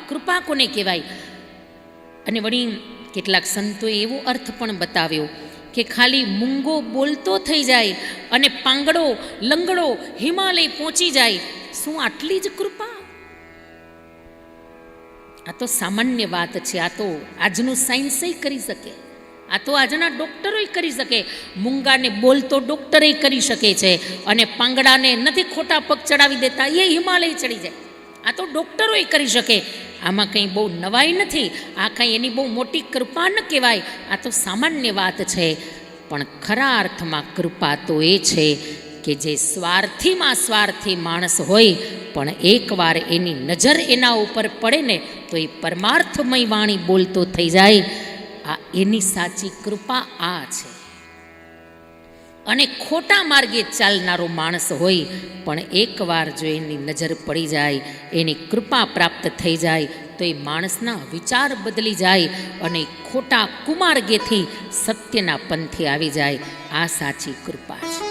કૃપા કોને કહેવાય? અને વળી કેટલાક સંતોએ એવો અર્થ પણ બતાવ્યો કે ખાલી મૂંગો બોલતો થઈ જાય અને પાંગડો લંગડો હિમાલય પહોંચી જાય, શું આટલી જ કૃપા? આ તો સામાન્ય વાત છે. આ તો આજનું સાયન્સય કરી શકે, આ તો આજના ડૉક્ટરોય કરી શકે. મૂંગાને બોલતો ડૉક્ટરે કરી શકે છે, અને પાંગડાને નથી ખોટા પગ ચડાવી દેતા, એ હિમાલય ચડી જાય. આ તો ડૉક્ટરોય કરી શકે. આમાં કંઈ બહુ નવાઈ નથી, આ કંઈ એની બહુ મોટી કૃપા ન કહેવાય. આ તો સામાન્ય વાત છે. પણ ખરા અર્થમાં કૃપા તો એ છે કે જે સ્વાર્થીમાં સ્વાર્થી માણસ હોય, પણ એકવાર એની નજર એના ઉપર પડે ને તો એ પરમાર્થમય વાણી બોલતો થઈ જાય. આ એની સાચી કૃપા આ છે. અને ખોટા માર્ગે ચાલનારો માણસ હોય, પણ એકવાર જો એની નજર પડી જાય, એની કૃપા પ્રાપ્ત થઈ જાય, તો એ માણસના વિચાર બદલી જાય અને ખોટા કુમાર્ગેથી સત્યના પંથે આવી જાય. આ સાચી કૃપા છે.